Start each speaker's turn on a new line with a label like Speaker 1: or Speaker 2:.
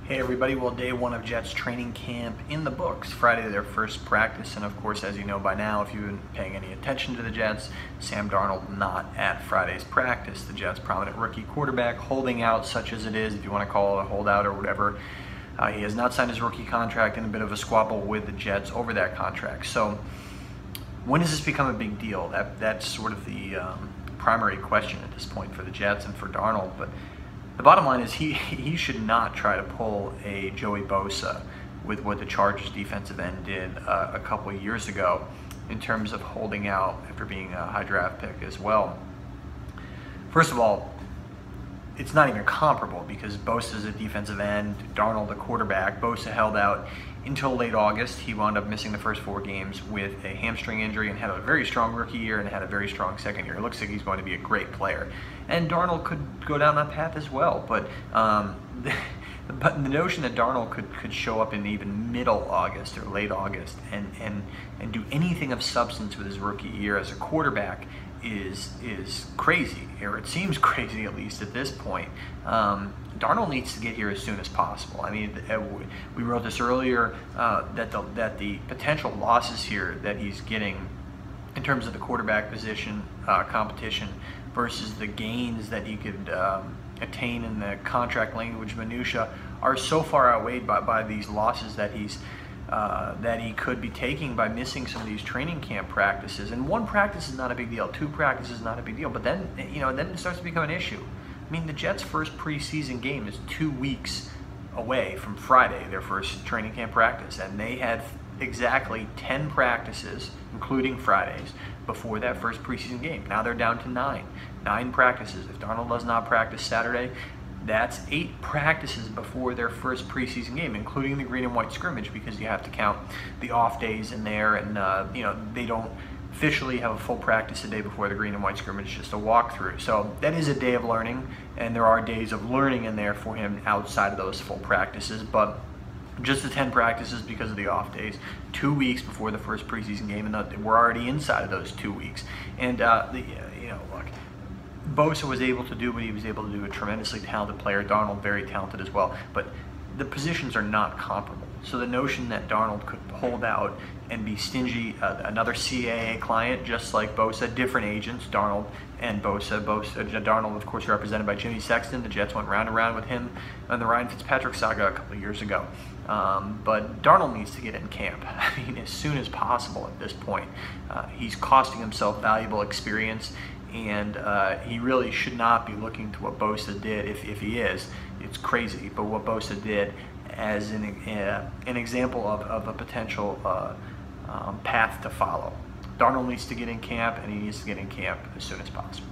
Speaker 1: Hey everybody, well, day one of Jets training camp in the books. Friday, their first practice, and of course, as you know by now, if you've been paying any attention to the Jets, Sam Darnold not at Friday's practice. The Jets' prominent rookie quarterback holding out, such as it is, if you want to call it a holdout or whatever. He has not signed his rookie contract, in a bit of a squabble with the Jets over that contract. So when does this become a big deal? That's sort of the primary question at this point for the Jets and for Darnold. But the bottom line is he should not try to pull a Joey Bosa with what the Chargers defensive end did a couple of years ago in terms of holding out after being a high draft pick as well. First of all, it's not even comparable because Bosa's a defensive end, Darnold a quarterback. Bosa held out until late August. He wound up missing the first 4 games with a hamstring injury and had a very strong rookie year and had a very strong second year. It looks like he's going to be a great player. And Darnold could go down that path as well. But the notion that Darnold could show up in even middle August or late August and do anything of substance with his rookie year as a quarterback is crazy, or it seems crazy at least at this point. Darnold needs to get here as soon as possible. I mean, we wrote this earlier that the potential losses here that he's getting in terms of the quarterback position competition versus the gains that he could attain in the contract language minutia are so far outweighed by these losses that he could be taking by missing some of these training camp practices. And 1 practice is not a big deal, 2 practices is not a big deal, but then then it starts to become an issue. I mean, the Jets' first preseason game is 2 weeks away from Friday, their first training camp practice, and they had exactly 10 practices, including Fridays, before that first preseason game. Now they're down to 9 practices. If Darnold does not practice Saturday, that's 8 practices before their first preseason game, including the green and white scrimmage, because you have to count the off days in there, and they don't officially have a full practice the day before the green and white scrimmage, just a walkthrough. So that is a day of learning, and there are days of learning in there for him outside of those full practices, but just the 10 practices because of the off days, 2 weeks before the first preseason game, and we're already inside of those 2 weeks. And look, Bosa was able to do what he was able to do, a tremendously talented player. Darnold, very talented as well, but the positions are not comparable. So the notion that Darnold could hold out and be stingy, another CAA client, just like Bosa, different agents, Darnold and Bosa. Darnold, of course, represented by Jimmy Sexton. The Jets went round and round with him on the Ryan Fitzpatrick saga a couple of years ago. But Darnold needs to get in camp, I mean, as soon as possible at this point. He's costing himself valuable experience, and he really should not be looking to what Bosa did. If he is, it's crazy, but what Bosa did as an example of a potential path to follow. Darnold needs to get in camp, and he needs to get in camp as soon as possible.